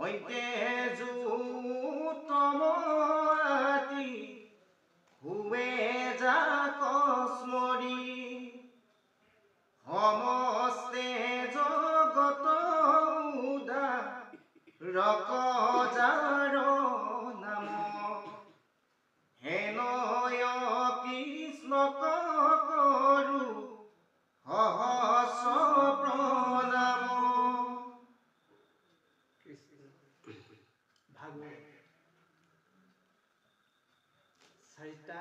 হৈতে জুতমতি হুৱে যাক স্মৰি সমস্তে জগত উদাৰক যাৰ নাম হেনয় কৃষ্ণক কৰো সহস্ৰ প্ৰণাম। ভাগৱত চাৰিটা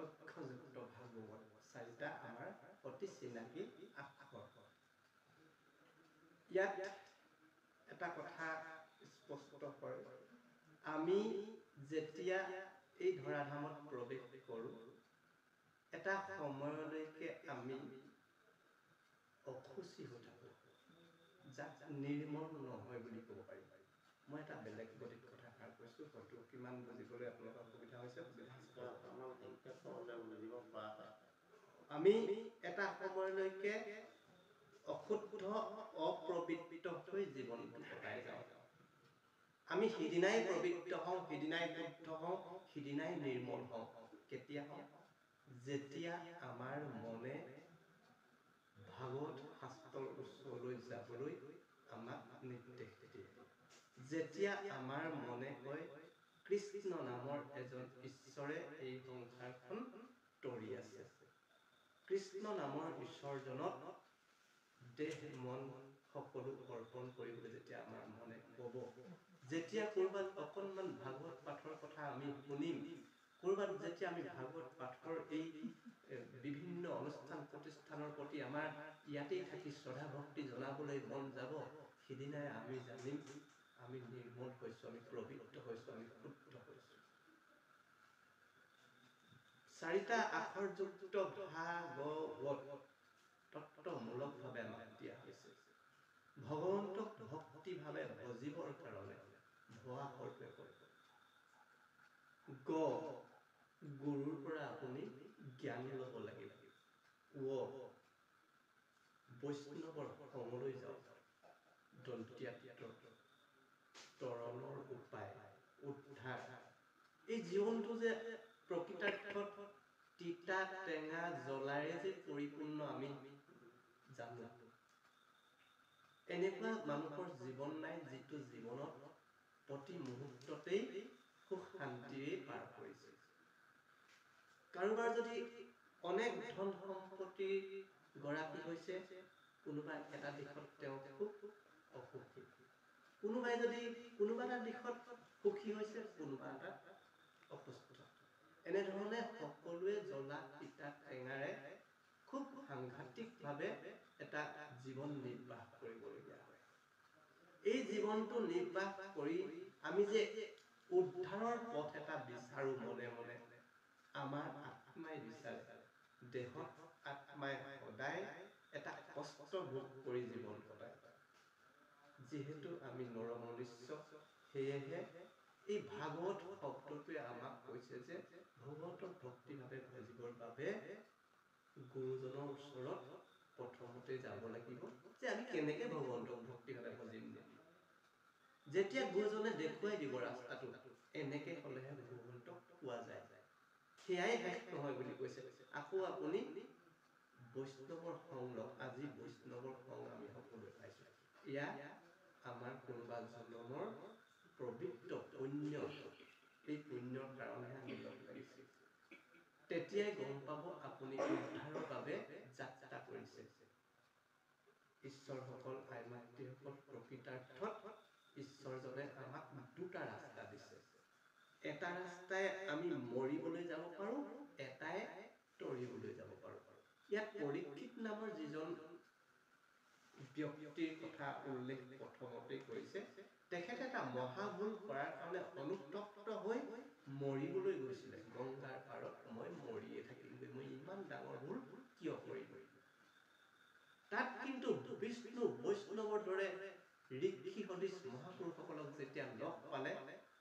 অক্ষযুক্ত ভাগৱত, চাৰিটা আমাৰ অতি চিনাকি আখৰ। ইয়াত এটা কথা স্পষ্ট হয়, আমি যেতিয়া এই ধৰাধামত প্ৰৱেশ কৰোঁ, এটা সময়লৈকে আমি অসুচি হৈ থাকোঁ, যাক নিৰ্মল নহয় বুলি ক'ব পাৰি। মই এটা বেলেগ গতিত কথাষাৰ কৈছোঁ, হয়তো কিমান বুজিবলৈ আপোনালোকৰ অসুবিধা হৈছে। আমি এটা সময়লৈকে অশুদ্ধ অপ্ৰবৃত্ত হৈ জীৱনটো কটাই যাওঁ। আমি সিদিনাই পবিত্ৰ হওঁ, সিদিনাই শুদ্ধ হওঁ, সিদিনাই নিৰ্মল হওঁ। কেতিয়া হওঁ? যেতিয়া আমাৰ মনে ভাগৱত শাস্ত্ৰৰ ওচৰলৈ যাবলৈ আমাক নিৰ্দেশ দিয়ে। যেতিয়া আমাৰ মনে কয় কৃষ্ণ নামৰ এজন ঈশ্বৰে এই সংসাৰখন তৰি আছে, কৃষ্ণ নামৰ ঈশ্বৰজনক দেহ মন সকলো অৰ্পণ কৰিবলৈ যেতিয়া আমাৰ মনে ক'ব, যেতিয়া ক'ৰবাত অকণমান ভাগৱত পাঠৰ কথা আমি শুনিম, ক'ৰবাত যেতিয়া আমি ভাগৱত পাঠৰ এই বিভিন্ন অনুষ্ঠান প্ৰতিষ্ঠানৰ প্ৰতি আমাৰ ইয়াতেই থাকি শ্ৰদ্ধা ভক্তি জনাবলৈ মন যাব, সিদিনাই আমি জানিম আমি নিৰ্মল হৈছোঁ, আমি পবিত্ৰ হৈছোঁ, আমি শুদ্ধ হৈছোঁ। চাৰিটা আখৰযুক্ত ভাগৱত তত্ত্বমূলকভাৱে আমাক দিয়া হৈছে। ভগৱন্তক ভক্তিভাৱে ভজিবৰ কাৰণে ভৱা অৰ্থ কৰে। গুৰুৰ পৰা আপুনি জ্ঞান ল'ব লাগিব। বৈষ্ণৱৰ সংলৈ যাওক। তৰণৰ উপায় উদ্ধাৰ। এই জীৱনটো যে প্ৰকৃতাৰ্থত তিতা টেঙা জ্বলাৰে যে পৰিপূৰ্ণ আমি জানো। এনেকুৱা মানুহৰ জীৱন নাই যিটো জীৱনত প্ৰতি মুহূৰ্ততেই সুখ শান্তিৰে পাৰ কৰিছে। কাৰোবাৰ যদি অনেক ধন সম্পত্তিৰ গৰাকী হৈছে, কোনোবা এটা দিশত তেওঁ খুব অসুখী। কোনোবাই যদি কোনোবা এটা দিশত সুখী হৈছে, কোনোবা এটা অসুস্থ। এনেধৰণে সকলোৱে জ্বলা তিতা টেঙাৰে খুব সাংঘাতিকভাৱে এটা জীৱন নিৰ্বাহ কৰিবলগীয়া হয়। এই জীৱনটো নিৰ্বাহ কৰি আমি যে উদ্ধাৰৰ পথ এটা বিচাৰোঁ মনে মনে, আমাৰ আত্মাই বিচাৰে। দেহত আত্মাই সদায় এটা কষ্ট ভোগ কৰি জীৱন কটায়। যিহেতু আমি নৰমনুষ্য, সেয়েহে এই ভাগৱত শব্দটোৱে আমাক কৈছে যে ভগৱতক ভক্তিভাৱে ভজিবৰ বাবে গুৰুজনৰ ওচৰত প্ৰথমতে যাব লাগিব, যে আমি কেনেকে ভগৱন্তক ভক্তিভাৱে ভজিম। যেতিয়া গুৰুজনে দেখুৱাই দিব ৰাস্তাটো, এনেকে হ'লেহে ভগৱন্তক পোৱা যায়। সেয়াই শেষ নহয় বুলি কৈছে। আকৌ আপুনি বৈষ্ণৱৰ সংগ লওক। আজি বৈষ্ণৱৰ সংগ আমি সকলোৱে পাইছোঁ। এয়া আমাৰ কোনোবা জন্মৰ পবিত্ৰ পুণ্য। এই পুণ্যৰ কাৰণেহে আমি লগ লাগিছোঁ। তেতিয়াই গম পাব আপুনি উদ্ধাৰৰ বাবে যাত্ৰা কৰিছে। ঈশ্বৰসকল, আই মাতৃসকল, প্ৰকৃতাৰ্থত ঈশ্বৰজনে আমাক দুটা ৰাস্তা দিছে। এটা ৰাস্তাই আমি মৰিবলৈ যাব পাৰোঁ, এটাই তৰিবলৈ যাব পাৰোঁ। ইয়াত পৰীক্ষিত নামৰ যিজন ব্যক্তিৰ কথা উল্লেখ প্ৰথমতেই কৰিছে, তেখেতে এটা মহাভুল কৰাৰ কাৰণে অনুতপ্ত হৈ মৰিবলৈ গৈছিলে। গংগাৰ পাৰত মই মৰিয়ে থাকিমগৈ, মই ইমান ডাঙৰ ভুল কিয় কৰিলোঁ। তাত কিন্তু বিষ্ণু বৈষ্ণৱৰ দৰে ঋষি সদৃশ মহাপুৰুষসকলক যেতিয়া লগ পালে,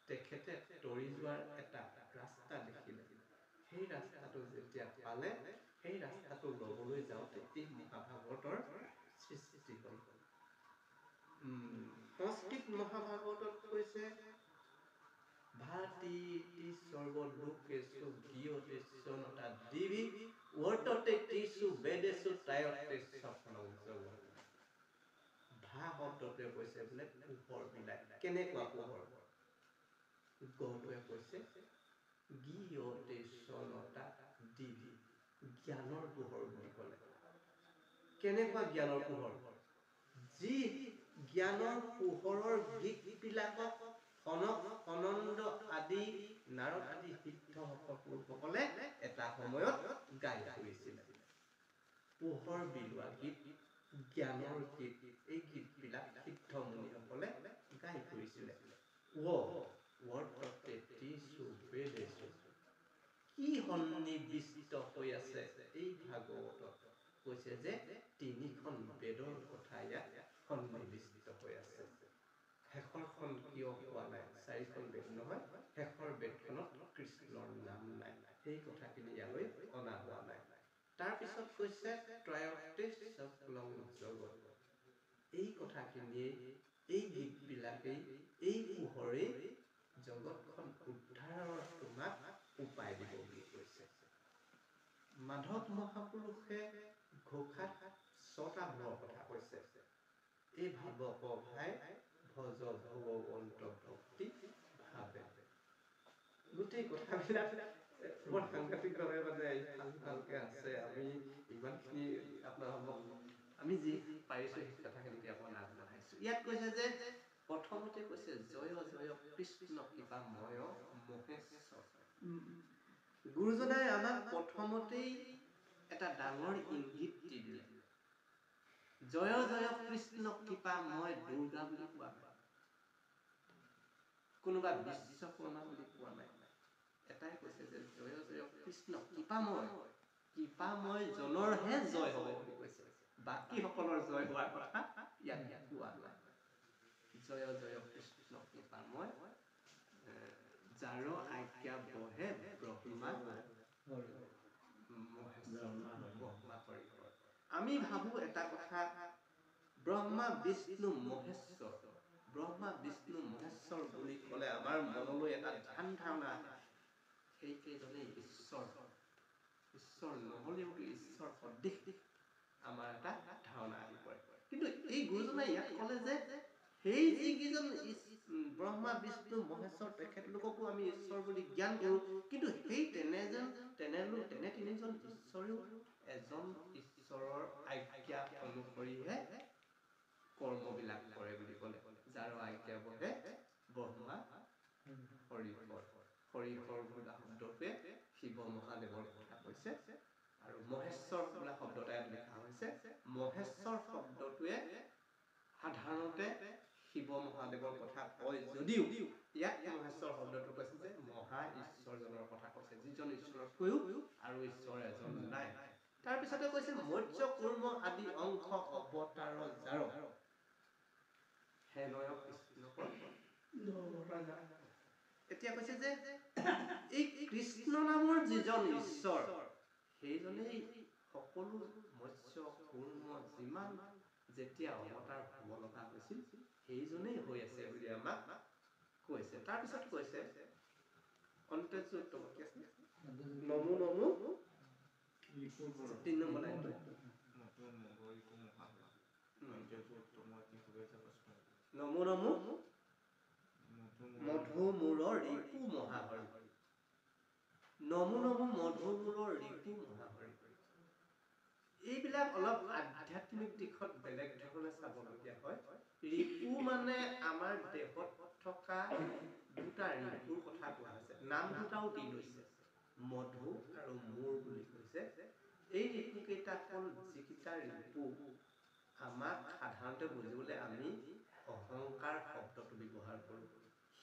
তেখেতে তৰি যোৱাৰ এটা ৰাস্তা দেখিলে। সেই ৰাস্তাটো যেতিয়া পালে, সেই ৰাস্তাটো ল'বলৈ যাওঁতে এই মহাভাগৱতৰ সৃষ্টি হ'ল। সংস্কৃত মহাভাগৱততকৈ তি সৰ্বলোকেষু গীয়তেষু নতা দিবি ওৰ্ততে তিষু বেদেষু তায়তে স্বপ্নং জগত। ভা শব্দটোৱে কৈছে বোলে পোহৰ বিলাক। কেনেকুৱা পোহৰ? গটোৱে কৈছে গীয়তেষু নতা দিবি, জ্ঞানৰ পোহৰ বুলি ক'লে। কেনেকুৱা জ্ঞানৰ পোহৰ? যি জ্ঞানৰ পোহৰৰ গীতবিলাকক সনক সনন্দ আদি নাৰদ আদি সিদ্ধসকলে এটা সময়ত গাই ফুৰিছিল। পোহৰ বিলোৱা গীত, জ্ঞানৰ গীত, এই গীতবিলাক সিদ্ধ মুনিসকলে গাই ফুৰিছিলে। ওৰ্ততে তিষু বেদেষু, কি সন্নিৱিষ্ট হৈ আছে এই ভাগৱতত? কৈছে যে 3খন বেদৰ কথা ইয়াত সন্নিৱিষ্ট হৈ আছে। শেষৰখন কিয় কোৱা নাই? 4খন বেদ নহয়, শেষৰ বেদখনত কৃষ্ণৰ নাম নাই, সেই কথাখিনি ইয়ালৈ অনা হোৱা নাই। তাৰপিছত কৈছে ত্ৰয়তে স্বপ্নং জগত। এই কথাখিনিয়ে, এই গীতবিলাকেই, এই পোহৰেই জগতখন উদ্ধাৰৰ তোমাক উপায় দিব বুলি কৈছে। মাধৱ মহাপুৰুষে ঘোষাত 6টা ভাৱৰ কথা কৈছে। এই ভাৱক ভাই ভজ ভগৱন্ত ভক্তি ভাৱে। গোটেই কথাবিলাক বৰ সাংঘাতিকভাৱে মানে ভালকে আছে। আমি ইমানখিনি আপোনালোকক আমি যি পাৰিছো সেই কথাখিনিকে অকণ আগবঢ়াইছো। ইয়াত কৈছে যে প্ৰথমতে কৈছে জয় জয় কৃষ্ণ কৃপাময় মহেশ্বৰ। গুৰুজনাই আমাক প্ৰথমতেই এটা ডাঙৰ ইংগিত দি দিলে। জয় জয় কৃষ্ণ কৃপাময় দুৰ্গা বুলি কোৱা নাই, কোনোবা বিশ্বকৰ্মা বুলি কোৱা নাই। এটাই কৈছে যে জয় জয় কৃষ্ণ কৃপাময়, কৃপাময় জনৰহে জয় হ'ব বুলি কৈছে। বাকী সকলৰ জয় হোৱাৰ কথা ইয়াত কোৱা নাই। জয় জয় কৃষ্ণ কৃপাময়, যাৰ আজ্ঞা বহে ব্ৰহ্মা মহেশ্বৰ। আমি ভাবো এটা কথা, ব্ৰহ্মা বিষ্ণু মহেশ্বৰ, ব্ৰহ্মা বিষ্ণু মহেশ্বৰ বুলি ক'লে আমাৰ মনলৈ এটা ধ্যান ধাৰণা আহে, সেইকেইজনেই ঈশ্বৰ। ঈশ্বৰ নহ'লেওতো ঈশ্বৰ সদৃশ আমাৰ এটা ধাৰণা আহি পৰে। কিন্তু এই গুৰুজনাই ইয়াত ক'লে যে সেই যিকেইজন ব্ৰহ্মা বিষ্ণু মহেশ্বৰ তেখেতলোককো আমি ঈশ্বৰ বুলি জ্ঞান কৰোঁ, কিন্তু সেই তেনে 3জন ঈশ্বৰেও এজন ঈশ্বৰৰ আজ্ঞা অনুসৰিহে কৰ্মবিলাক কৰে বুলি ক'লে। যাৰ আজ্ঞা বহে ব্ৰহ্মা হৰিহৰ। হৰিহৰ বোলা শব্দটোৱে শিৱ মহাদেৱৰ কথা কৈছে, আৰু মহেশ্বৰ বোলা শব্দটা ইয়াত লিখা হৈছে। মহেশ্বৰ শব্দটোৱে সাধাৰণতে শিৱ মহাদেৱৰ কথা কয় যদিও ইয়াত মহেশ্বৰ শব্দটো কৈছে যে মহা ঈশ্বৰজনৰ কথা কৈছে, যিজন ঈশ্বৰতকৈও আৰু ঈশ্বৰ এজন নাই। তাৰপিছতে কৈছে মৎস্য কুৰ্ম আদি অংশ অৱতাৰ যাৰ, হেনয় কৃষ্ণকৰ। এতিয়া কৈছে যে এই কৃষ্ণ নামৰ যিজন ঈশ্বৰ, সেইজনেই সকলো মৎস্য কুৰ্ম যিমান যেতিয়া অৱতাৰ হ'ব লগা হৈছিল, সেইজনেই হৈ আছে বুলি আমাক কৈছে। তাৰপিছত কৈছে নমো নমো 3 নম্বৰ লাইনটো, নমো নমো মধুমূৰৰ ৰিপু মহাহৰি। নমো নমো মধুমূৰৰ ৰিপু মহাহৰি। এইবিলাক অলপ আধ্যাত্মিক দিশত বেলেগ ধৰণে চাবলগীয়া হয়। ৰিপু মানে আমাৰ দেহত থকা 2টা ৰিপুৰ কথা কোৱা হৈছে। নাম 2টাও দি লৈছে, মধু আৰু মূৰ বুলি কৈছে। এই ৰিপুকেইটা হ'ল যিকেইটা ৰিপু আমাক সাধাৰণতে বুজিবলৈ আমি অহংকাৰ শব্দটো ব্যৱহাৰ কৰোঁ,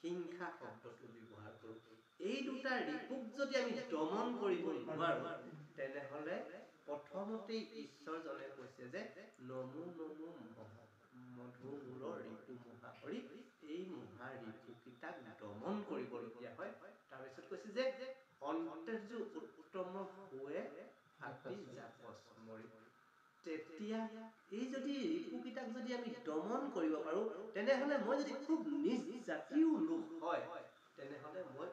হিংসা শব্দটো ব্যৱহাৰ কৰোঁ। এই 2টা ৰিপুক যদি আমি দমন কৰিব নোৱাৰোঁ, তেনেহ'লে প্ৰথমতেই ঈশ্বৰজনে কৈছে যে নমো নমো মধুমূৰৰ ৰিপু মহাহৰি, এই মহা ৰিপুকেইটাক দমন কৰিবলগীয়া হয়। তাৰপিছত কৈছে যে অন্তৰ্য উত্তম হোৱে হাতী জাপচ মৰি। তেতিয়া এই যদি ৰিপুকেইটাক যদি আমি দমন কৰিব পাৰোঁ, তেনেহ'লে মই যদি খুব নিজ জাতিও লোক হয়, তেনেহ'লে মই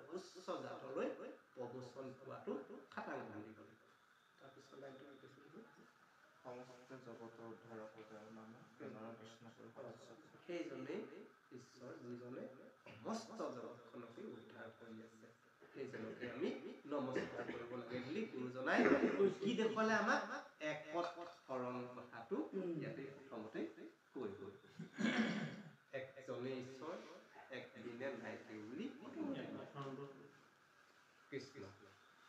সমস্ত জগতৰ উদ্ধাৰক তেওঁৰ নাম প্ৰেমৰ কৃষ্ণ সেইজনেই ঈশ্বৰ যিজনে সমস্ত জগতখনকে উদ্ধাৰ কৰি আছে। সেইজনকে আমি নমস্কাৰ কৰিব লাগে বুলি গুৰুজনাই কি দেখুৱালে আমাক একপদ শৰণ কথাটো ইয়াতে প্ৰথমতে কৈ গ'ল। একজনেই ঈশ্বৰ একদিনে নাইকে বুলি কৃষ্ণ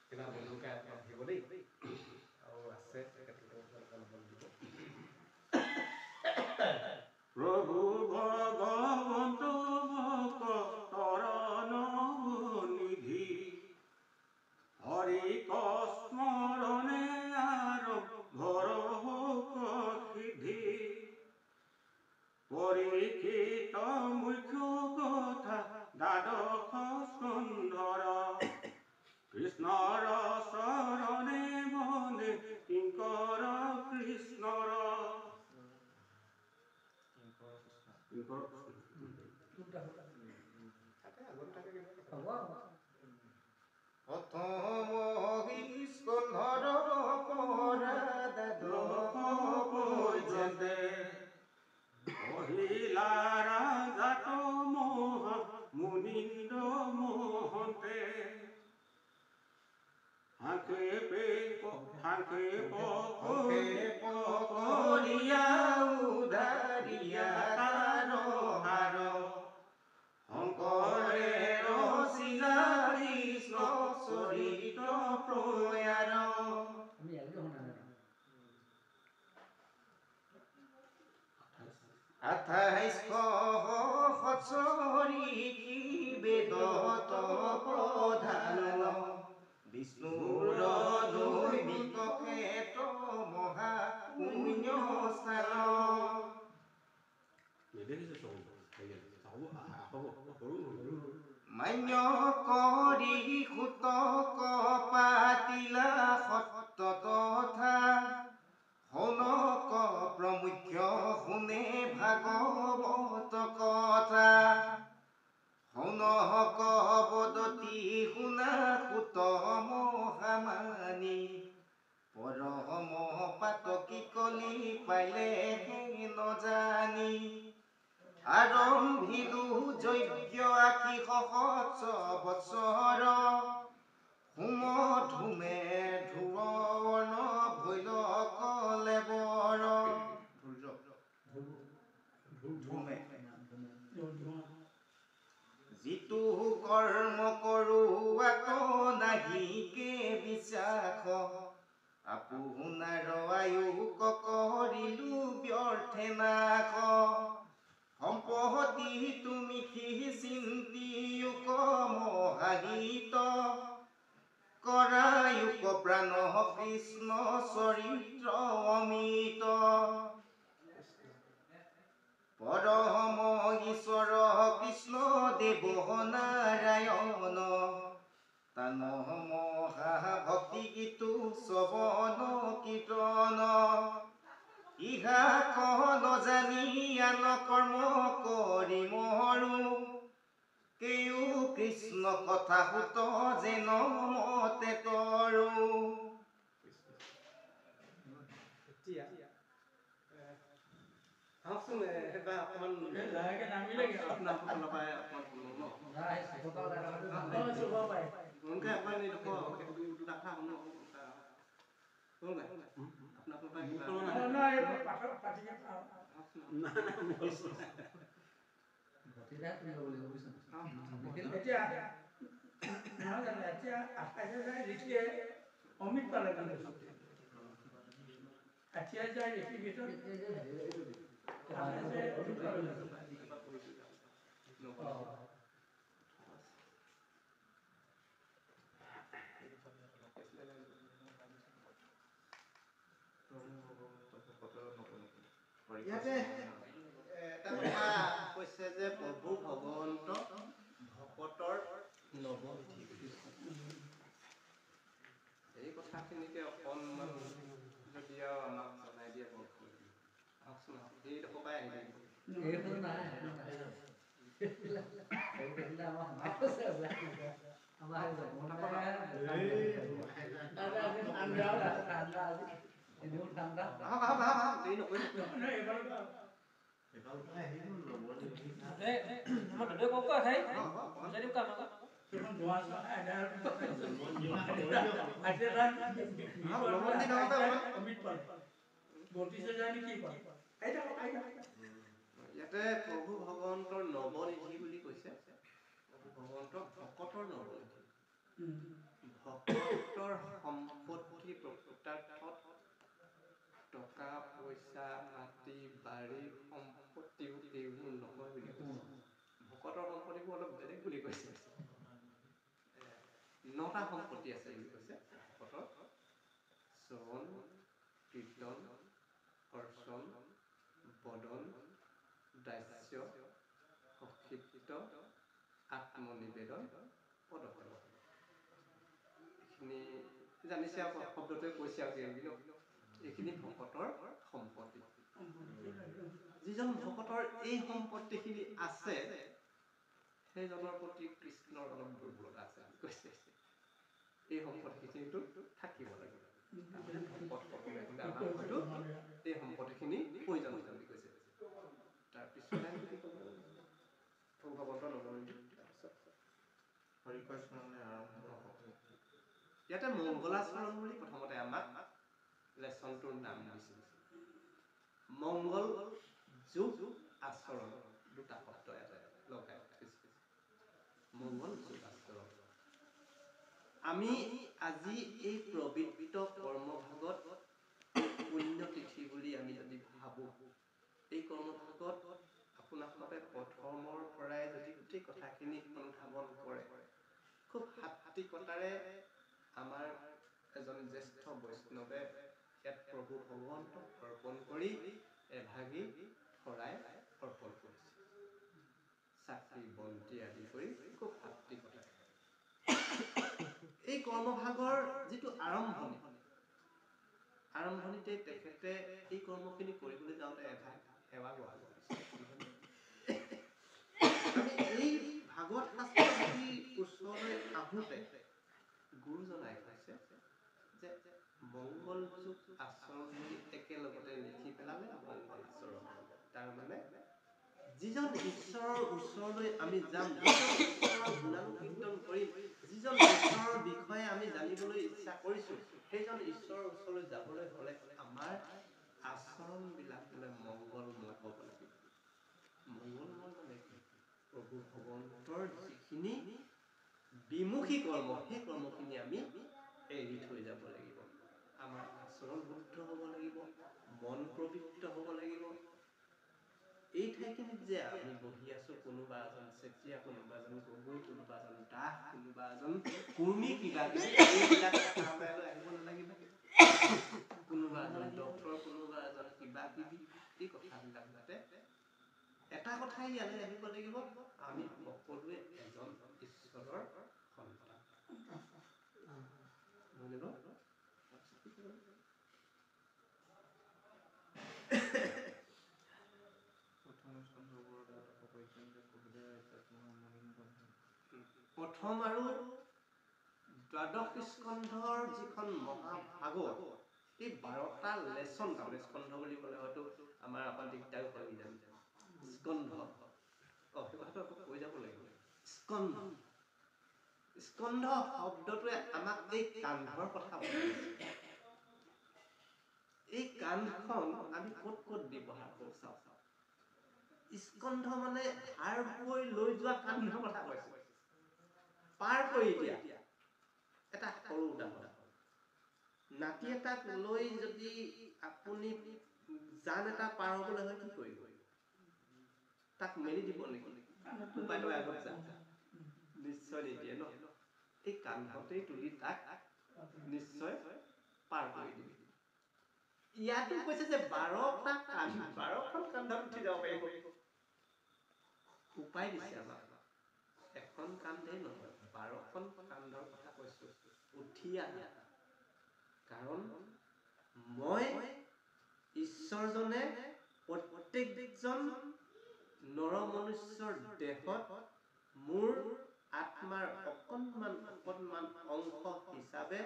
কিবা বন্ধুকে আহিব দেই আৰু আছে প্ৰভু ভগৱন্ত ভক্তৰণ নিধি হৰি স্মৰণে আৰম্ভৰ সিদ্ধি পৰীক্ষিত মুখ্য কথা দ্বাদশ স্কন্ধৰ কৃষ্ণৰ চৰণে মনে কিংকৰ কৃষ্ণৰ প্ৰথম স্কন্ধৰ পৰ্যন্তে মহিলা ৰাজাত মহা মুনীন্দ্ৰ মহন্তে সাংক্ষেপে কৰিয়া উধাৰিয়া তাৰ হাৰ শংকৰে ৰচিলা কৃষ্ণ চৰিত প্ৰয়াৰ। আঠাইশ সৎসৰি বেদত প্ৰধান বিষ্ণুৰ দৈনিক ক্ষেত্ৰ মহা পুণ্য স্থান। মান্য কৰি সুতক পাতিলা সত্য তথা শৌনক প্ৰমুখ্য শুনে ভাগৱত কথা। শৌনক বদতি শুনা সুত মহামানী পৰম পাতকী কলি পাইলে নজানি। আৰম্ভিলো যজ্ঞ আশী সহস্ৰ বৎসৰ হোম ধুমে ধুৱৰ্ণ ভৈল কলে বৰ। যিটো কৰ্ম কৰোৱাত নাহিকে বিশ্বাস আপোনাৰ আয়ুক কৰিলো ব্যৰ্থে নাশ। সম্পত্তি তুমি চিন্তিয়ুক মহাহিত কৰায়ুক প্ৰাণ কৃষ্ণ চৰিত্ৰ অমিত। পৰম ঈশ্বৰ কৃষ্ণ দেৱ নাৰায়ণ তান মহা ভক্তি গীতো শ্ৰৱণ কীৰ্তন। ইহা কহ নজানি আন কৰ্ম কৰি মৰো কেও কৃষ্ণ কথা সুত যেন মতে তৰো। আহকচোন এবাৰ অকণমান আপোনাৰ ফালৰ পৰাই অকণমান শুনো ন। মনকে অকণমান এইডোখৰ দুটা কথা শুনো আপোনাৰ ফালৰ পৰাই অমিত পালে আঠিয়া যায় লিখিৰ ভিতৰত ইয়াতে এটা কথা কৈছে যে প্ৰভু ভগৱন্ত ভকতৰ নৱবিধি। এই কথাখিনিকে অকণমান যদি আৰু আমাক জনাই দিয়ে বৰ ভাল লাগিব। আহকচোন এইডোখৰ পৰাই আহি থাকিব। এনেও ঠাণ্ডা আহক আহক আহক আহক দেৰি নকৰিব নহয় এইবাৰ এফালৰ পৰা আহিব লগৰ নিবি মই দুটোই কক খাই আহক, আহক, আহক। বুজাই দিম কাম সেইখন ধোঁৱা চোৱা আইডাৰ যিমান কৰি দিয়ক অমিত পাল 32,000 নে কি পাল আইডা ইয়াতে প্ৰভু ভগৱন্তৰ নৱনিধি বুলি কৈছে প্ৰভু ভগৱন্তৰ ভকতৰ নৱনিধি ভকতৰ সম্পত্তি প্ৰকৃতাৰ্থত টকা পইচা মাটি বাৰী সম্পত্তিও এইবোৰ নহয় বুলি কৈছে ভকতৰ সম্পত্তিবোৰ অলপ বেলেগ বুলি কৈছে 9টা সম্পত্তি আছে বুলি কৈছে ভকতৰ শ্ৰৱণ কীৰ্তন অৰ্চন বদন দাস্য সক্ষিপ্ত আত্মনিবেদন পদসেৱন এইখিনি জানিছে আকৌ শব্দটোৱে কৈছে আৰু এইখিনি ভকতৰ সম্পত্তি যিজন ভকতৰ এই সম্পত্তিখিনি আছে সেইজনৰ প্ৰতি কৃষ্ণৰ অলপ দুৰ্বলতা আছে কৈছে এই সম্পত্তিখিনিতো থাকিব লাগিব ভকতসকলে আমাক হয়তো এই সম্পত্তিখিনি প্ৰয়োজন হৈছে বুলি কৈছে তাৰপিছত ভগৱন্তৰ নৱনিধি হৰিকৃষ্ণনে আৰম্ভ হ'ব ইয়াতে মংগলাচৰণ বুলি প্ৰথমতে আমাক লেচনটোৰ নাম দিছিল মংগল যোগ আচৰণ দুটা শব্দ ইয়াতে লগাই থৈছে মংগল যোগ আচৰণ আমি আজি এই পবিত্ৰ কৰ্মভাগত পুণ্যতিথি বুলি আমি যদি ভাবোঁ এই কৰ্মভাগত আপোনালোকে প্ৰথমৰ পৰাই যদি গোটেই কথাখিনি অনুধাৱন কৰে খুব সাত্ত্বিকতাৰে আমাৰ এজন জ্যেষ্ঠ বৈষ্ণৱে ইয়াত প্ৰভু ভগৱন্তক অৰ্পণ কৰি এভাগি শৰাই অৰ্পণ কৰিছে চাকি বন্তি আদি কৰি খুব সাত্ত্বিকতাৰে এই কৰ্মভাগৰ যিটো আৰম্ভণিতে তেখেতে এই কৰ্মখিনি কৰিবলৈ যাওঁতে এভাগ সেৱা গ্ৰহণ কৰিছে আমি এই ভাগৱত শাস্ত্ৰটি ওচৰলৈ আহোঁতে গুৰুজনাই কৈছে যে মংগল যোগ আচৰণ বুলি একেলগতে লিখি পেলালে মংগল আচৰণ তাৰমানে যিজন ঈশ্বৰৰ ওচৰলৈ আমি যাম যিজন ঈশ্বৰৰ গুণানুকীৰ্তন কৰিম যিজন ঈশ্বৰৰ বিষয়ে আমি জানিবলৈ ইচ্ছা কৰিছোঁ সেইজন ঈশ্বৰৰ ওচৰলৈ যাবলৈ হ'লে আমাৰ আচৰণবিলাক বোলে মংগলময় হ'ব লাগিব মংগলময় মানে কি প্ৰভু ভগৱন্তৰ যিখিনি বিমুখী কৰ্ম সেই কৰ্মখিনি আমি এৰি থৈ যাব লাগিব আমাৰ আচৰণ শুদ্ধ হ'ব লাগিব মন পবিত্ৰ হ'ব লাগিব এই ঠাইখিনিত যে আমি বহি আছো কোনোবা এজন চেতিয়া কোনোবা এজন গগৈ কোনোবা এজন দাস কোনোবা এজন কুৰ্মী কিবা এইবিলাক আহিব নালাগিব কোনোবা এজন ডক্তৰ কোনোবা এজন কিবা কিবি এই কথাবিলাক যাতে এটা কথাই ইয়ালৈ আহিব লাগিব আমি সকলোৱে এজন ঈশ্বৰৰ সন্তান প্ৰথম আৰু দ্বাদশ স্কন্ধৰ যিখন মহাভাগৱত এই 12টা লেচন তাৰমানে স্কন্ধ বুলি ক'লে হয়তো আমাৰ অকণ দিগদাৰ হৈ যায় স্কন্ধ সেই কথাটো আকৌ কৈ যাব লাগিব স্কন্ধ স্কন্ধ শব্দটোৱে আমাক এই কান্ধৰ কথা বুজাইছে এই কান্ধখন আমি ক'ত ক'ত ব্যৱহাৰ কৰোঁ চাওঁ স্কন্ধ মানে ভাৰ বৈ লৈ যোৱা কান্ধৰ কথা কৈছে পাৰ কৰি দিয়া এটা সৰু উদাহৰণ নাতি এটাক লৈ যদি আপুনি জান এটা পাৰ হ'বলৈ হয় কি কৰিব তাক মেলি দিব নেকি উপায়টো আগত যা নিশ্চয় নিদিয়ে ন এই কান্ধতেই তুলি তাক নিশ্চয় পাৰ কৰি দিব ইয়াতো কৈছে যে 12টা কান্ধ 12খন কান্ধত উঠি যাব পাৰিব উপায় দিছে আমাক এখন কান্ধেই নহয় 12খন কান্ধৰ কথা কৈছো উঠি আহা কাৰণ মই ঈশ্বৰজনে প্ৰত্যেকজন নৰমনুষ্যৰ দেহত মোৰ আত্মাৰ অকণমান অংশ হিচাপে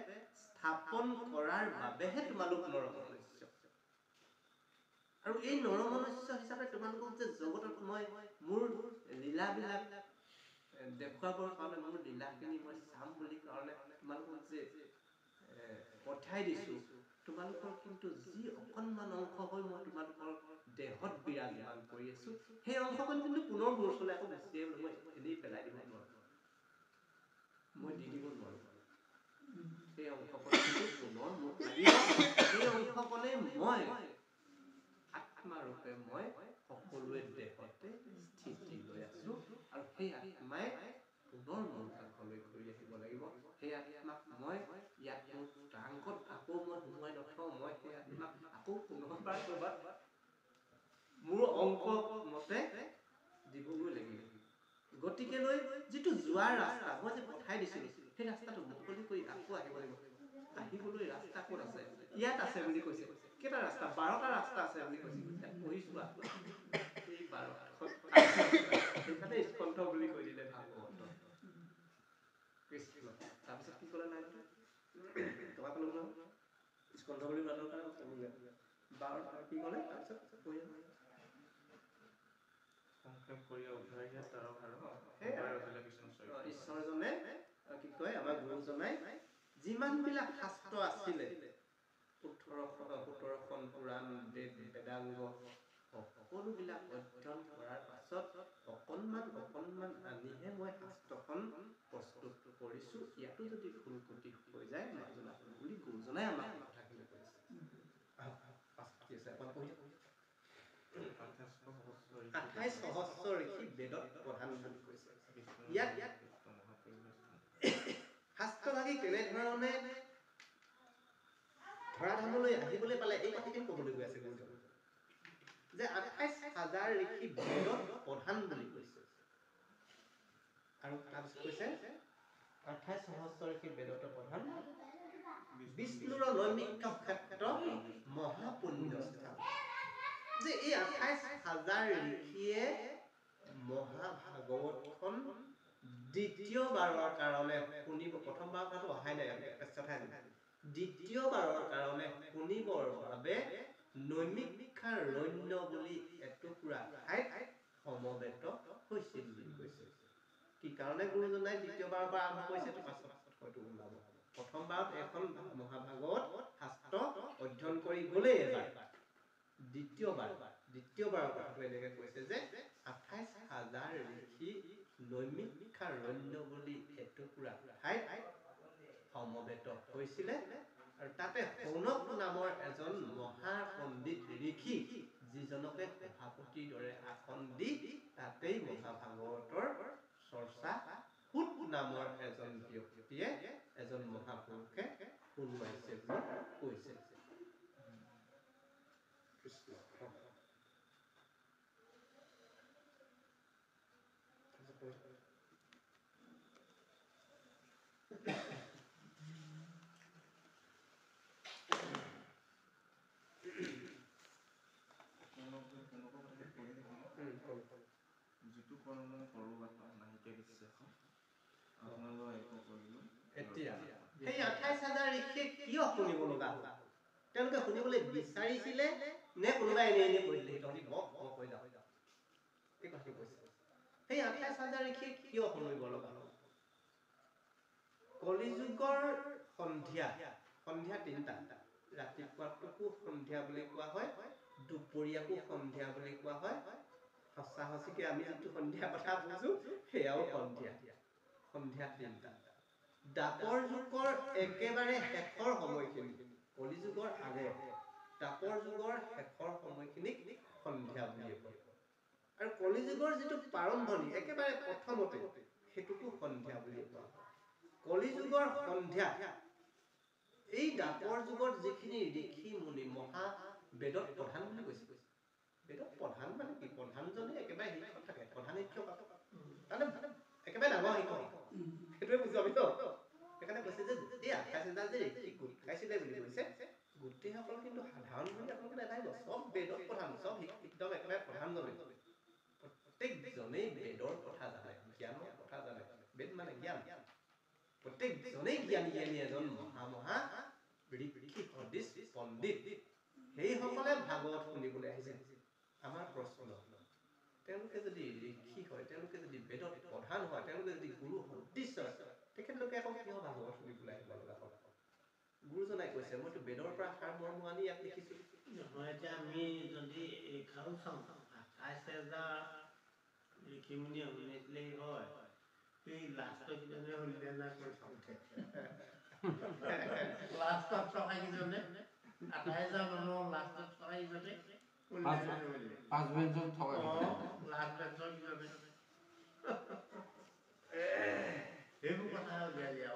স্থাপন কৰাৰ বাবেহে তোমালোক নৰমনুষ্য আৰু এই নৰমনুষ্য হিচাপে তোমালোকক যে জগতত মই মোৰ লীলাবিলাক দেখুৱাবৰ কাৰণে মোৰ লীলাখিনি মই চাম বুলি কাৰণে তোমালোকক যে পঠাই দিছোঁ, তোমালোকৰ কিন্তু যি অকণমান অংশ হৈ মই তোমালোকৰ দেহত বিৰাজমান কৰি আছোঁ, সেই অংশখন কিন্তু পুনৰ মোৰ ওচৰলৈ আকৌ গুচি আহিবলৈ মই এনেই পেলাই দিব নোৱাৰোঁ, মই দি দিব নোৱাৰোঁ। সেই অংশখন কিন্তু পুনৰ মোক লাগিব। সেই অংশখনেই মই আত্মাৰূপে মই সকলোৱে দেহতে স্থিতি লৈ আছোঁ, আৰু সেই আত্মাই পুনৰ মোৰ কাষলৈ ঘূৰি আহিব লাগিব। সেই আত্মাক মই ইয়াত মোৰ ট্ৰাংকত আকৌ মই সোমোৱাই নথওঁ, মই সেই আত্মাক আকৌ পুনৰবাৰ কৰবাত মোৰ অংক মতে দিবগৈ লাগিব। গতিকেলৈ যিটো যোৱাৰ ৰাস্তা মই যে পঠাই দিছিলোঁ, সেই ৰাস্তাটো মুকলি কৰি আকৌ আহিব লাগিব। আহিবলৈ ৰাস্তা ক'ত আছে? ইয়াত আছে বুলি কৈছে। কেইটা ৰাস্তা? 12টা ৰাস্তা আছে বুলি কৈছে। পঢ়িছোঁ এই 12 সেইকাৰণে স্কন্ধ বুলি কৈ দিলে ভাগৱত কৃষ্ণ। তাৰপিছত কি ক'লে নাই টকা ক'লো নহয় স্কন্ধ বুলি মাতৰ কাৰণে ক'লোগে 12 কি ক'লে তাৰপিছত সংক্ষেপ কৰি উদ্ধাৰ ইয়াত ঈশ্বৰজনে কি কয় আমাৰ গুৰুজনাই যিমানবিলাক শাস্ত্ৰ আছিলে 17খন পুৰাণ বেদ বেদাংগ সকলোবিলাক অধ্যয়ন কৰাৰ পাছত অকণমান আনিহে মই শাস্ত্ৰখন প্ৰস্তুত কৰিছোঁ। ইয়াতো যদি ভুল ত্ৰুটি হৈ যায় মাজনা বুলি গুৰুজনাই আমাক কথাখিনি কৈছে। 28 সহস্ৰ ঋষি বেদত প্ৰধান বুলি কৈছে। ইয়াত শাস্ত্ৰভাগী কেনেধৰণে ধৰাধামলৈ আহিবলৈ পালে এই কথাখিনি ক'বলৈ গৈ আছে গুৰুজনে যে 28,000 ঋষি বেদত প্ৰধান বুলি কৈছে। আৰু তাৰপিছত কৈছে 28 সহস্ৰ ঋষি বেদত প্ৰধান, বিষ্ণুৰ নৈমিত্য ক্ষেত্ৰ মহাপুণ্য স্থান। যে এই 28,000 ঋষিয়ে মহাভাগৱতখন দ্বিতীয়বাৰৰ কাৰণে শুনিব। প্ৰথমবাৰৰ কথাটো অহাই নাই, দ্বিতীয়বাৰৰ কাৰণে শুনিবৰ বাবে নৈমিষাৰণ্য বুলি এটুকুৰা ঠাইত সমবেত হৈছিল বুলি কৈছে। কি কাৰণে গুৰুজনাই দ্বিতীয়বাৰৰ পৰা আৰম্ভ কৰিছে পাছত হয়তো ওলাব। প্ৰথমবাৰত এখন মহাভাগৱত শাস্ত্ৰ অধ্যয়ন কৰি গ'লেই এবাৰ, দ্বিতীয়বাৰৰ কথাটো এনেকে কৈছে যে 28,000 ঋষি নৈমিষাৰণ্য বুলি এটুকুৰা ঠাইত সমবেত হৈছিলে। আৰু তাতে সৌনক নামৰ এজন মহাপণ্ডিত ঋষি, যিজনকে সভাপতিৰ দৰে আসন দি তাতেই মহাভাগৱতৰ চৰ্চা সুত নামৰ এজন ব্যক্তিয়ে এজন মহাপুৰুষে শুনোৱাইছে বুলি কৈছে। কৃষ্ণ যিটো কৰ্ম কৰোঁ নাহিকে বিশ্বাস আপোনালোকৰ একো কৰিলোঁ। এতিয়া সেই 28,000 ঋষিয়ে কিয় শুনিব লগা হ'ল? তেওঁলোকে শুনিবলৈ বিচাৰিছিলে নে কোনোবাই এনে কৰিলে? তহঁতি মই কৈ যাওঁ এই কথাটো কৈছে। সেই 28,000 ঋষিয়ে কিয় শুনিব লগা হ'ল? কলিযুগৰ সন্ধিয়া 3টা। ৰাতিপুৱাটোকো সন্ধিয়া বুলি কোৱা হয়, দুপৰীয়াকো সন্ধিয়া বুলি কোৱা হয়। সঁচা সঁচিকে আমি যিটো সন্ধিয়া কথা বুজো সেয়াও সন্ধিয়া 3টা। দাপৰ যুগৰ একেবাৰে শেষৰ সময়খিনি, কলিযুগৰ আগত দাপৰ যুগৰ শেষৰ সময়খিনিক সন্ধিয়া বুলিয়ে কয়। আৰু কলিযুগৰ যিটো প্ৰাৰম্ভণি একেবাৰে প্ৰথমতে সেইটোকো সন্ধিয়া বুলিয়ে কোৱা হয়। কলিযুগৰ সন্ধ্যা এই দাপৰ যুগত যিখিনি ঋষি মুনি মহা বেদত প্ৰধান বুলি কৈছে। বেদত প্ৰধান মানে কি? প্ৰধানজনে একেবাৰে শিক্ষক থাকে, প্ৰধান শিক্ষক মানে একেবাৰে ডাঙৰ শিক্ষক, সেইটোৱে বুজো আমি ন। সেইকাৰণে কৈছে যে এই 28,000 যে ঋষি গোট খাইছিলে বুলি কৈছে, গোটেইসকল কিন্তু সাধাৰণ বুলি আপোনালোকে নাভাবিব। চব বেদত প্ৰধান, চব একদম একেবাৰে প্ৰধানজনে। প্ৰত্যেকজনেই বেদৰ কথা জানে, জ্ঞানৰ কথা জানে। বেদ মানে জ্ঞান। প্ৰত্যেকজনেই জ্ঞানী এজন মহা ঋষি সদৃশ পণ্ডিত। সেইসকলে ভাগৱত শুনিবলৈ আহিছে। আমাৰ প্ৰশ্ন, তেওঁলোকে যদি ঋষি হয়, তেওঁলোকে যদি বেদত প্ৰধান হয়, তেওঁলোকে যদি গুৰু সদৃশ হয়, তেখেতলোকে আকৌ কিয় ভাগৱত শুনিবলৈ আহিব লগা হ'ল? গুৰুজনাই কৈছে, মইতো বেদৰ পৰা সাৰ মৰ্ম আনি ইয়াত লিখিছোঁ। নহয়, এতিয়া আমি যদি এই খাৰু চাওঁ 28,000 ঋষিমুনি শুনিছিলেই হয়, সেই লাষ্টৰ কিজনে শুনিলে না কৈ চাওঁতে লাষ্টত থকা কিজনে 28,000 মানুহৰ লাষ্টত থকা কিজনে পাঁচ বেঞ্চত থকা লাষ্ট বেঞ্চৰ কিজনে সেইবোৰ কথা উলিয়াই দিয়া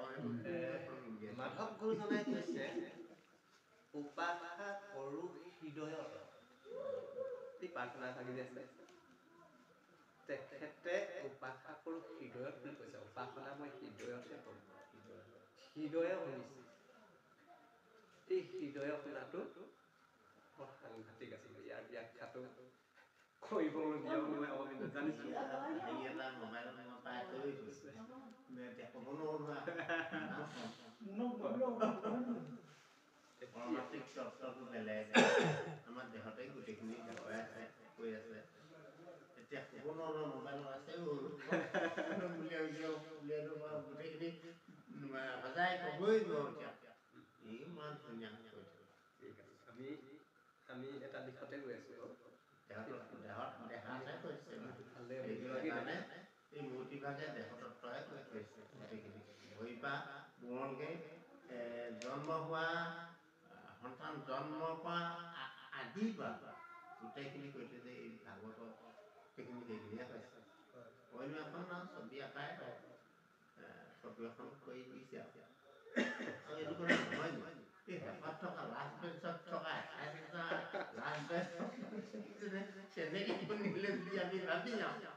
মাধৱ গুৰুজনাই কৈছে, উপাসা কৰো হৃদয়ত। এই প্ৰাৰ্থনা ভাগি আছে, তেখেতে উপাসা কৰো হৃদয়ত বুলি কৈছে। উপাসনা মই হৃদয়তহে কৰোঁ। হৃদয়ে শুনিছে। এই হৃদয় শুনাটো বৰ সাংঘাতিক আছিলে। ইয়াৰ ব্যাখ্যাটো কৰিবলগীয়া মই অবিন্দ জানিছোঁ। হেৰি এটা মোবাইলত মই পাই থৈ গৈছে, এতিয়া ক'ব নোৱাৰোঁ। পৰমাত্মিক তত্ত্বটো বেলেগ, আমাৰ দেহতে গোটেইখিনি দেখুৱাই আছে, কৈ আছে। এতিয়া ক'ব নোৱাৰোঁ, মোবাইলত আছে উলিয়াই দিব পাৰোঁ, গোটেইখিনি সজাই ক'বই নোৱাৰোঁ। এতিয়া ইমান ধুনীয়া কৈ থৈ। ঠিক আছে, আমি এটা দিশতে গৈ আছোঁ। দেহাতে কৈছে, সেইকাৰণে এই মূৰ্তিভাগে দেহতত্বহে কৈ থৈছে গোটেইখিনি। ভৰি পৰা মূৰলৈকে জন্ম হোৱা সন্তান জন্মৰ পৰা আদিৰ পৰা গোটেইখিনি কৈ থৈছে। এই ভাগৱতৰ গোটেইখিনি সেইখিনিয়ে কৈছে। অন্য এখন ছবি আঁকাই ছবি এখন কৰি দিছে আৰু এইটো কথা নহয় নি? এই শেষত থকা লাষ্ট বেঞ্চত থকা 28,000 লাষ্ট বেঞ্চত তেনেকৈ নিলে যদি আমি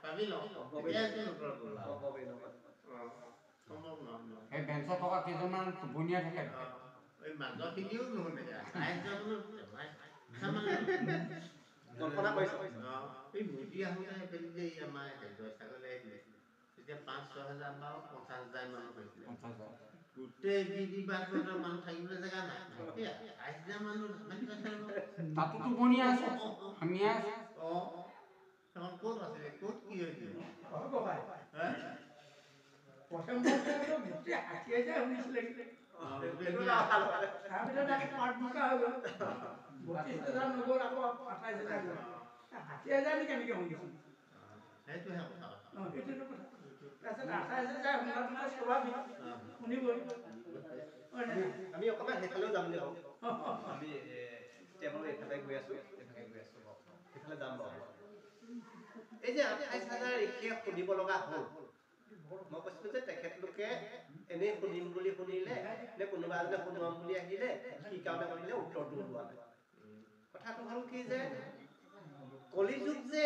ভাবি লওঁ সম্ভৱ নহয়। সেই বেঞ্চত থকা কেইজনমান টোপনিয়াই থাকে। এই মাজৰখিনিও নুশুনে, কল্পনা কৰিছে। এই মুৰ্তি আহোঁতে সেইফালে যে আমাৰ জয়সাগৰলৈ আহিছিলে, তেতিয়া 5-6 হাজাৰ বা 50,000 মানুহ হৈছিলে। গোটেই বিবাদৰ মানুহ থাকিবলৈ জেগা নাই। 28,000 মানুহ তাতো টোপনিয়াই আছে, হামিয়াই আছে। সেইখন ক'ত আছিলে, ক'ত কি হৈছিলে? প্ৰথম গোটেই 80,000 শুনিছিলে। তাৰপিছত আকৌ পাৰ্ট দুটা হৈ গ'ল, 32,000 নগ'ল, আকৌ 28,000 গ'ল। 80,000 কেনেকৈ শুনিছিল? সেইটোহে কথা। সেইটোতো কথা। তাৰপিছত 28,000 শুনাটোতো স্বাভাৱিক, শুনিবই। আমি অকণমান সেইফালেও যাম বুলি ভাবোঁ। আমি এতিয়া বাৰু এইফালে গৈ আছোঁ, সেইফালে যাম বাৰু। এই যে 28,000 ঋষিয়ে শুনিব লগা হ'ল, মই কৈছিলোঁ যে তেখেতলোকে এনেই শুনিম বুলি শুনিলে নে কোনোবা এজনে শুনোৱাম বুলি আহিলে, কি কাৰণে শুনিলে উত্তৰটো ওলোৱা নাই। কথাটো হ'ল কি যে কলিযুগ যে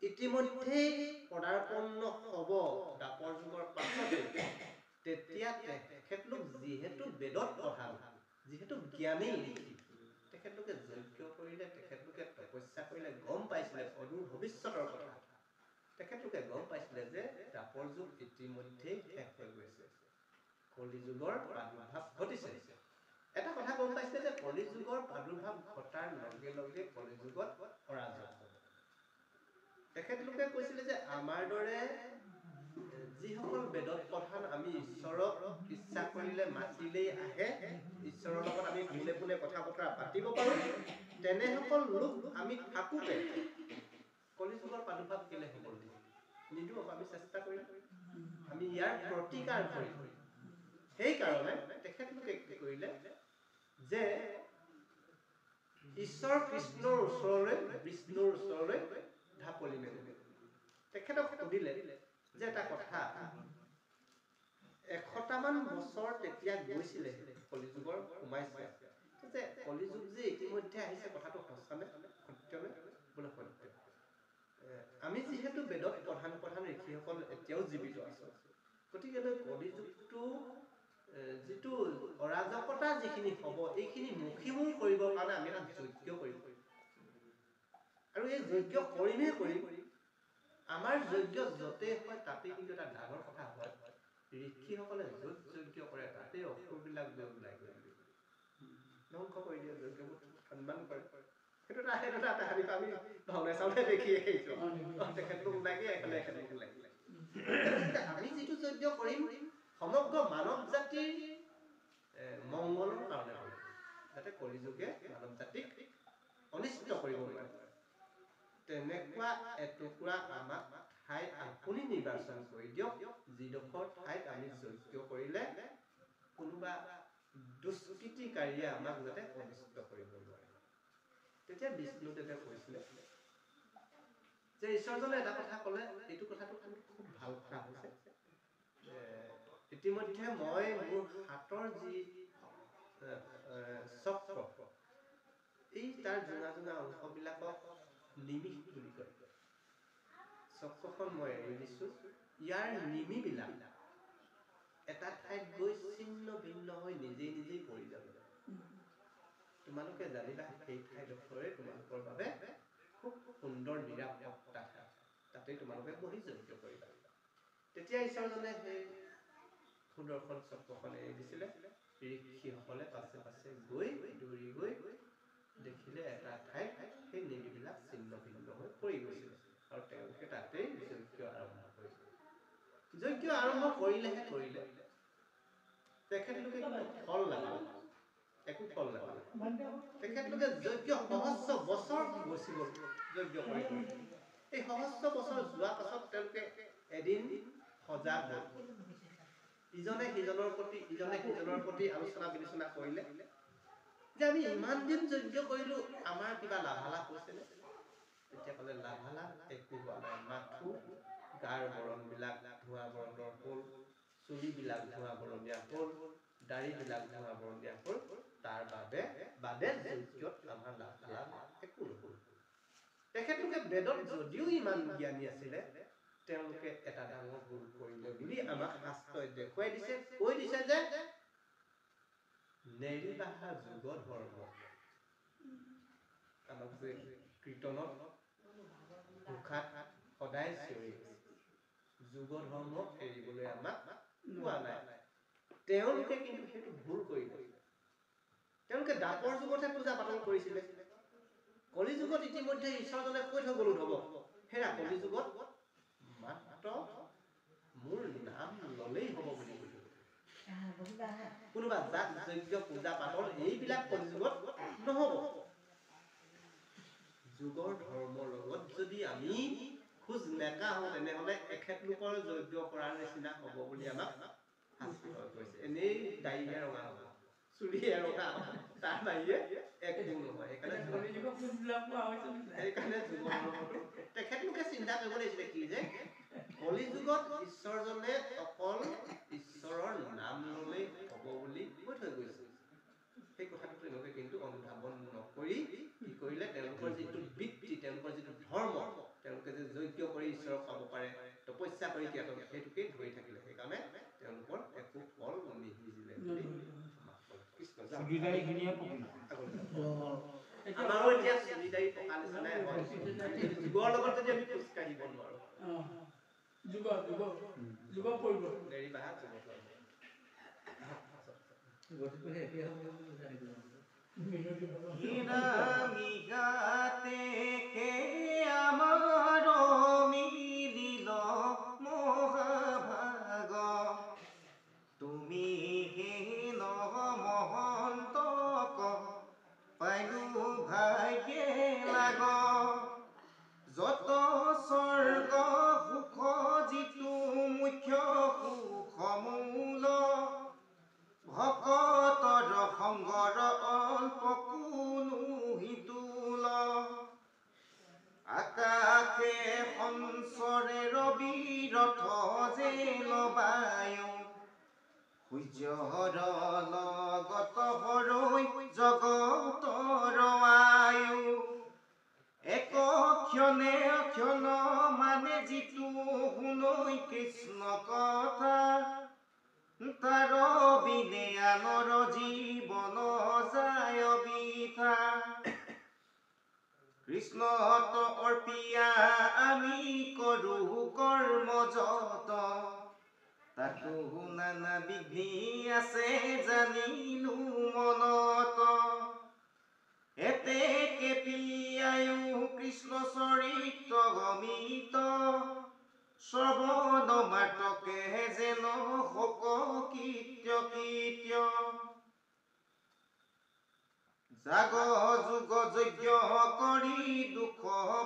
ইতিমধ্যেই পদাৰ্পন্ন হ'ব দ্বাপৰ যুগৰ পাছতে, তেতিয়া তেখেতলোক যিহেতু বেদত পঢ়া, যিহেতু জ্ঞানী ঋষি, তেখেতলোকে যজ্ঞ কৰিলে, তেখেতলোকে তপস্যা কৰিলে, গম পাইছিলে অদূৰ ভৱিষ্যতৰ কথা। তেখেতলোকে গম পাইছিলে যে দ্বাপৰ যুগ ইতিমধ্যেই শেষ হৈ গৈছে, কলিযুগৰ প্ৰাদুৰ্ভাৱ ঘটিছে। এটা কথা গম পাইছিলে যে কলিযুগৰ প্ৰাদুৰ্ভাৱ ঘটাৰ লগে লগে কলিযুগত অৰাজক হ'ব। তেখেতলোকে কৈছিলে যে আমাৰ দৰে যিসকল বেদত প্ৰধান, আমি ঈশ্বৰক ইচ্ছা কৰিলে মাতিলেই আহে, ঈশ্বৰৰ লগত আমি পোনে পোনে কথা বতৰা পাতিব পাৰোঁ, তেনেসকল লোক আমি থাকোঁতে কলিযুগৰ প্ৰাদুৰ্ভাৱ কেলে হ'ব নিদিওঁ, আমি চেষ্টা কৰিম, আমি ইয়াৰ প্ৰতিকাৰ কৰিম। সেইকাৰণে তেখেতলোকে কি কৰিলে যে ঈশ্বৰ কৃষ্ণৰ ওচৰলৈ, বিষ্ণুৰ ওচৰলৈ ঢাপলি মেলিলে। তেখেতক সুধিলে যে এটা কথা, 100টামান বছৰ তেতিয়া গৈছিলে কলিযুগৰ সোমাইছে, যে কলিযুগ যে ইতিমধ্যে আহিছে, কথাটো সঁচানে সত্যনে? বোলে সত্য। আমি যিহেতু বেদত প্ৰধান ঋষিসকল এতিয়াও জীৱিত আছোঁ, গতিকে কলিযুগটো যিটো অৰাজকতা যিখিনি হ'ব, এইখিনি মুখিমূৰ কৰিবৰ কাৰণে আমি এটা যজ্ঞ কৰিব পাৰিম। আৰু এই যজ্ঞ কৰিমেই কৰিম। আমাৰ যজ্ঞ য'তেই হয় তাতেই কিন্তু এটা ডাঙৰ কথা হয়, ঋষিসকলে য'ত যজ্ঞ কৰে তাতেই অসুৰবিলাক গৈ ওলাই গৈ ধ্বংস কৰি দিয়ে যজ্ঞবোৰ। সন্মান কৰে সেইটো এটা তাহানি আমি ভাওনা চাওঁতে দেখি আহিছোঁ তেখেতলোক লাগি এফালে এখেতলোক লাগি আমি যিটো যজ্ঞ কৰিম সমগ্ৰ মানৱ জাতিৰ মংগলৰ কাৰণে কৰিম যাতে কলিযুগে মানৱ জাতিক অনিষ্ট কৰিব নোৱাৰে তেনেকুৱা এটুকুৰা আমাক ঠাই আপুনি নিৰ্বাচন কৰি দিয়ক যিডোখৰ ঠাইত আমি যজ্ঞ কৰিলে কোনোবা দুষ্কৃতিকাৰীয়ে আমাক যাতে অনিষ্ট কৰিব নোৱাৰে তেতিয়া বিষ্ণুদেৱে কৈছিলে যে ঈশ্বৰজনে এটা কথা ক'লে এইটো কথাটো খুব ভাল কথা হৈছে ইতিমধ্যে মই মোৰ হাতৰ যি চক্ৰ এই তাৰ জোঙা জোঙা অংশবিলাকক নিমিষ বুলি কয় চক্ৰখন মই এৰি দিছোঁ ইয়াৰ নিমিবিলাক এটা ঠাইত গৈ ছিন্ন ভিন্ন হৈ নিজেই নিজেই পৰি যাব তোমালোকে জানিবা সেই ঠাইডোখৰে তোমালোকৰ বাবে খুব সুন্দৰ নিৰাপত্তা তাতে তোমালোকে বহি যজ্ঞ কৰিবা তেতিয়া ঈশ্বৰজনে সেই সুদৰ্শন চক্ৰখন এৰি দিছিলে ঋষিসকলে পাছে পাছে গৈ দৌৰি গৈ দেখিলে এটা ঠাইত সেই নিমিবিলাক ছিন্ন ভিন্ন হৈ পৰি গৈছিলে আৰু তেওঁলোকে তাতেই যজ্ঞ আৰম্ভ কৰিলে যজ্ঞ আৰম্ভ কৰিলে তেখেতলোকে ফল নাপালে একো ফল নাপালে তেখেতলোকে যজ্ঞ সহস্ৰ বছৰ গুচি গ'ল যজ্ঞ কৰি এই সহস্ৰ বছৰ যোৱাৰ পাছত তেওঁলোকে এদিন সজাগ হ'ল ইজনে সিজনৰ প্ৰতি আলোচনা বিলোচনা কৰিলে যে আমি ইমান দিন যজ্ঞ কৰিলো আমাৰ কিবা লাভালাভ হৈছেনে তেতিয়া ক'লে লাভালাভ একো হোৱা নাই মাথো গাৰ বৰণবিলাক ধোঁৱা বৰণৰ হ'ল চুলিবিলাক ধোঁৱা বৰণীয়া হ'ল দাড়িবিলাক ধোঁৱা বৰণীয়া হ'ল তাৰ বাদে যজ্ঞত আমাৰ লাভালাভ একো নহ'ল তেখেতলোকে বেদত যদিও ইমান জ্ঞানী আছিলে তেওঁলোকে এটা ডাঙৰ ভুল কৰিলে বুলি আমাক শাস্ত্ৰই দেখুৱাই দিছে কৈ দিছে যে নেৰিবাহা যুগ ধৰ্ম আমাক যে কীৰ্তনত ঘোষাত সদায় চিঞৰি যুগ ধৰ্ম এৰিবলৈ আমাক কোৱা নাই তেওঁলোকে কিন্তু সেইটো ভুল কৰিলে তেওঁলোকে দাপৰ যুগতহে পূজা পাতল কৰিছিলে কলি যুগত ইতিমধ্যে ঈশ্বৰজনে কৈ থৈ গ'লো হ'ব হেৰা কলি যুগত মাত্ৰ মোৰ নাম ল'লেই হ'ব বুলি কৈছিল কোনোবা জাত যজ্ঞ পূজা পাতল এইবিলাক কলি যুগত নহ'ব যুগৰ ধৰ্মৰ লগত যদি আমি খোজ নেকাঢ়ো তেনেহ'লে এখেতলোকৰ যজ্ঞ কৰাৰ নিচিনা হ'ব বুলি আমাক শাস্তি কৈছে এনেই দাড়িহে ৰঙা হ'ব চুলিহে ৰঙা হ'ব তাৰ বাহিৰে একো নহয় সেইকাৰণে যুগৰ ধৰ্মটো তেখেতলোকে চিন্তা কৰিব লাগিছিলে কি যে কলি যুগত ঈশ্বৰজনে অকল ঈশ্বৰৰ নাম ল'লেই হ'ব বুলি কৈ থৈ গৈছে সেই কথাটো তেওঁলোকে কিন্তু অনুধাৱন নকৰি কি কৰিলে তেওঁলোকৰ যিটো বৃত্তি তেওঁলোকৰ যিটো ধৰ্ম তেওঁলোকে যে যজ্ঞ কৰি ঈশ্বৰক পাব পাৰে তপস্যা কৰি সেইটোকেই ধৰি থাকিলে সেইকাৰণে তেওঁলোকৰ একো ফল নিসিজিলে আমাৰো এতিয়া চুলিদাৰী পকা নিচিনাই হয় যুগৰ লগত যদি আমি খোজ কাঢ়িব নোৱাৰো যুগ পৰিব নেৰিবাহা তুমি মহন্ত পাইলো ভাগ্যে লাগ যত স্বৰ্গ সুখ যিটো মুখ্য সুখ মূল ভকতৰ সংগৰ অল্প কোনো হিতুল আকাশে সঞ্চৰে ৰবিৰথ যে লবায়ু সূৰ্যৰ লগত হৰৈ জগতৰ আয়ু এক ক্ষণে ক্ষণ মানে যিটো শুনৈ কৃষ্ণ কথা তাৰ বিনে আনৰ জীৱন যায় বৃথা কৃষ্ণত অৰ্পিয়া আমি কৰো কৰ্ম যত তাতো নানা বিঘ্নি আছে জানিলো মনত এতে তেখেতে কেপিয়ায়ো কৃষ্ণ চৰিত্ৰ গমিত শ্ৰৱণ মাত্ৰকে যেন শোক কীৰ্ত্য কীৰ্ত্য জাগ যুগ যজ্ঞ কৰি দুখ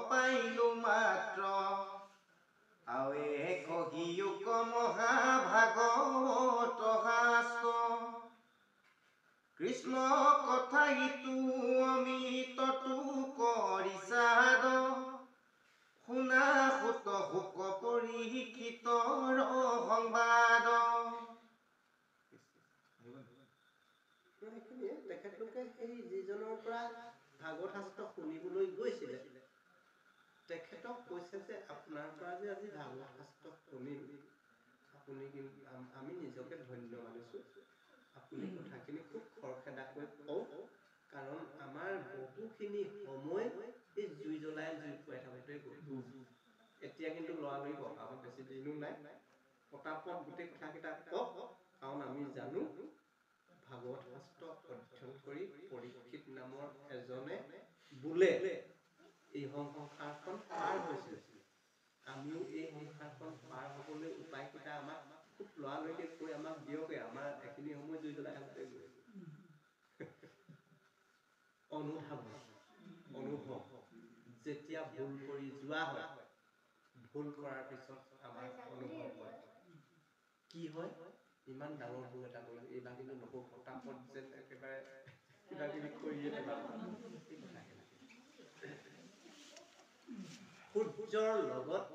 পাইলো মাত্ৰ আৱে কহিয়োক মহাভাগৱত শাস্ত্ৰ কৃষ্ণ কথা ইটো অমিতটো কৰিছাদ শুনা সুত শোক পৰীক্ষিতৰ সংবাদ তেখেতলোকে সেই যিজনৰ পৰা ভাগৱত শাস্ত্ৰ শুনিবলৈ গৈছিলে তেখেতক কৈছে যে আপোনাৰ পৰা যে আজি ভাগৱত শাস্ত্ৰ শুনিলো আপুনি কিন্তু আমি নিজকে ধন্য মানিছো আপুনি কথাখিনি খুব খৰখেদাকৈ কওক কাৰণ আমাৰ বহুখিনি সময় এই জুই জ্বলাই জুই পুৱাই থাকোঁতে গ'ল এতিয়া কিন্তু লৰালৰি কওক আমাৰ বেছি দিনো নাই পটাপট গোটেই কথাকেইটা কওক কাৰণ আমি জানো ভাগৱত শাস্ত্ৰ অধ্যয়ন কৰি পৰীক্ষিত নামৰ এজনে বোলে এই সংসাৰখন পাৰ হৈছিল আমিও এই সংসাৰখন পাৰ হ'বলৈ উপায়কেইটা আমাক খুব লৰালৰিকে কৈ আমাক দিয়কে আমাৰ এখিনি সময় জুই জ্বলাই থাকোঁতে গৈ অনুভৱ যেতিয়া ভুল কৰি যোৱা হয় ভুল কৰাৰ পিছত আমাৰ অনুভৱ হয় কি হয় ইমান ডাঙৰ ভুল এটা কৰিলো এইবাৰ কিন্তু নকৌ ফটাফট যেন একেবাৰে কিবা কিবি কৰিয়ে সূৰ্যৰ লগত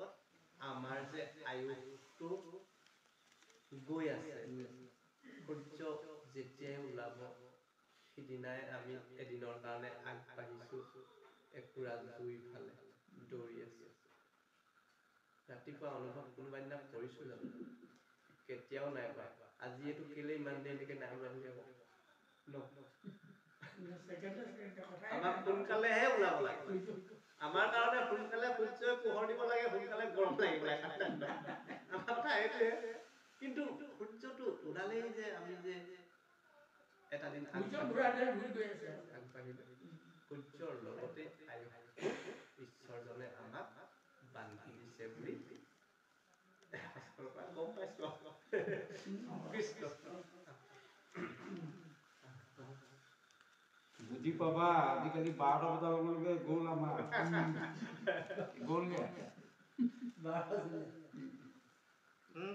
আমাৰ যে আয়ুসটো গৈ আছে সূৰ্য যেতিয়াই ওলাব সিদিনাই আমি এদিনৰ কাৰণে আগবাঢ়িছো একুৰা জুই ফালে দৌৰি আছে ৰাতিপুৱা অনুভৱ কোনোবা দিনা কৰিছো জানো কেতিয়াও নাই পোৱা আজি এইটো কেলে ইমান দেৰিলৈকে নাই আমাক সোনকালেহে ওলাব লাগে আমাৰ কাৰণে সোনকালে সূৰ্যই পোহৰ দিব লাগে সোনকালে গৰম লাগিব লাগে আমাৰ কথা এইটোৱে কিন্তু সূৰ্যটো ওলালেই যে আমি যে এটা দিন আগবাঢ়িলো সূৰ্যৰ লগতে ঈশ্বৰজনে আমাক বান্ধি দিছে বুলি গম পাইছো কৃষ্ণ বুজি পাবা আজিকালি 12টা বজালৈকে গ'ল আমাৰ গ'লগে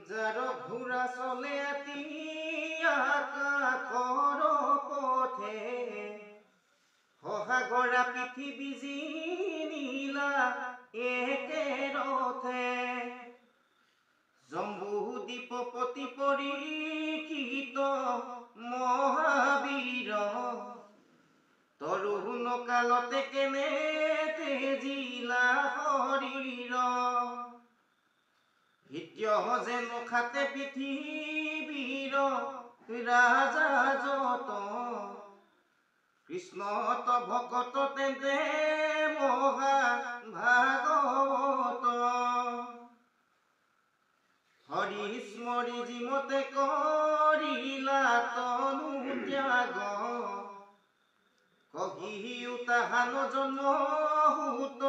যাৰ ঘোঁৰা চলে আকাশৰ পথে সহাগৰা পৃথিৱী যি নীলা একে ৰথে জম্বুদ্বীপপতি পৰীক্ষিত মহাবীৰ তৰুণ কালতে কেনে তেজিলা শৰীৰ হিত্য যেন খাতে পৃথিৱীৰ ৰাজা যত কৃষ্ণত ভকত তেন্তে মহা ভাগৱত হৰি স্মৰি যিমতে কৰিলা তনু ত্যাগ কহিও তাহান জন্ম সুত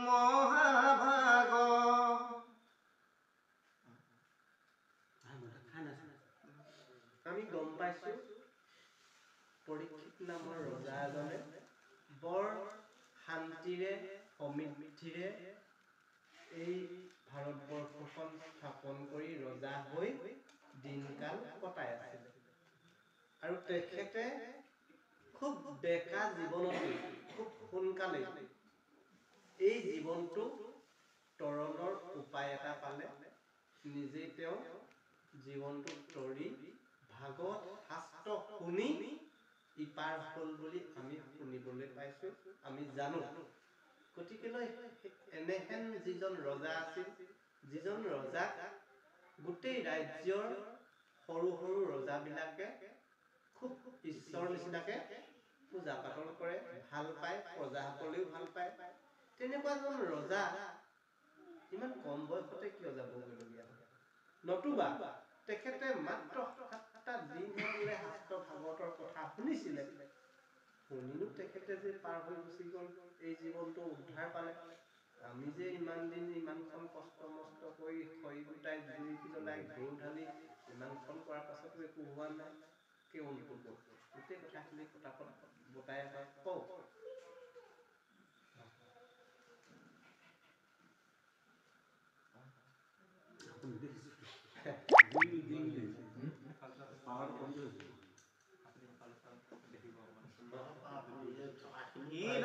মহাভাগ আমি গম পাইছো পৰীক্ষিত নামৰ ৰজা এজনে বৰ শান্তিৰে সমৃদ্ধিৰে এই ভাৰতবৰ্ষখন স্থাপন কৰি ৰজা হৈ দিনকাল কটাই আছিল আৰু তেখেতে খুব ডেকা জীৱনতে খুব সোনকালে এই জীৱনটো তৰণৰ উপায় এটা পালে নিজেই তেওঁ জীৱনটো তৰি ভাগৱত শাস্ত্ৰ শুনি ইপাৰ হ'ল বুলি আমি শুনিবলৈ পাইছো আমি জানো গতিকেলৈ এনেহেন যিজন ৰজা আছিল যিজন ৰজাক গোটেই ৰাজ্যৰ সৰু সৰু ৰজাবিলাকে খুব ঈশ্বৰ নিচিনাকে পূজা পাতল কৰে ভাল পায় প্ৰজাসকলেও ভাল পায় তেনেকুৱা এজন ৰজা ইমান কম বয়সতে কিয় যাবলগীয়া নতুবা তেখেতে মাত্ৰ 7টা দিন বোলে শাস্ত্ৰ ভাগৱতৰ কথা শুনিছিলে শুনিনো তেখেতে যে পাৰ হৈ গুচি গ'ল, এই জীৱনটো উদ্ধাৰ পালে। আমি যে ইমান দিন ইমানখন কষ্ট মষ্ট কৰি খৰি গোটাই জুই জ্বলাই ঘৰু ঢালি ইমানখন কৰাৰ পাছতো একো হোৱা নাই, কেৱলটো ক'ত? গোটেই কথাখিনি পতাপত গোটাই এবাৰ কওঁ।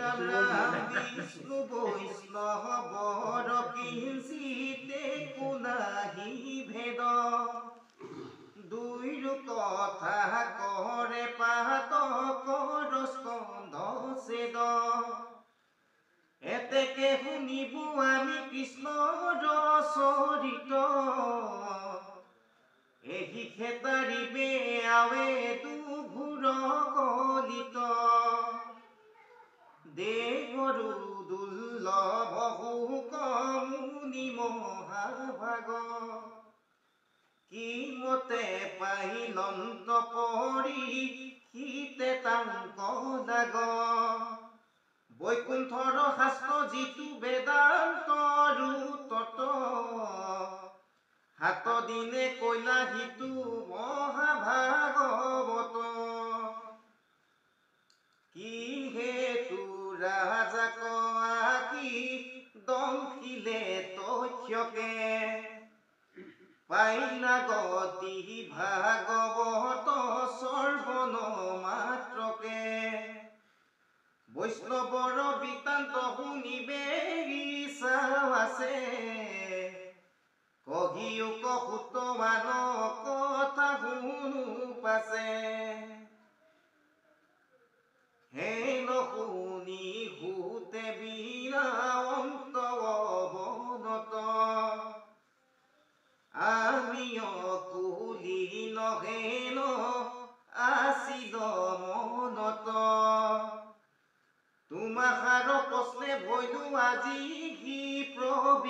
ৰাম ৰাম বিষ্ণু বৈষ্ণৱ কিঞ্চিতে কুনাহি ভেদ, দুইৰো কথা কৰে পাতকৰ স্কন্ধ ছেদ। এতেকে শুনিব আমি কৃষ্ণৰ চৰিত, এহি খেতাৰিবে আৱে দুঘুৰ কলিত। দেহৰু দুৰ্লভ হুক মুনি মহাভাগ, কি মতে পাহিলন্ত পৰি শীতে তাংক দাগ। বৈকুণ্ঠৰ শাস্ত্ৰ যিটো বেদান্তৰো তত, হাত দিনে কৈলা সিটো মহাভাগৱত। কি হেতু ৰাজাক আকি দংশিলে তথ্যকে, পাইলা গতি ভাগৱত শ্ৰৱণ মাত্ৰকে। বৈষ্ণৱৰ বৃত্তান্ত শুনিবে ইচ্ছা আছে, কহিও কহুত মান কথা শুনো পাছে। হে নশুনি হুতে বিনা অন্ত অৱনত, আমি অকুলি নহেন আছিল মনত। তোমাহাৰ প্ৰশ্নে ভৈলো আজি সি প্ৰভু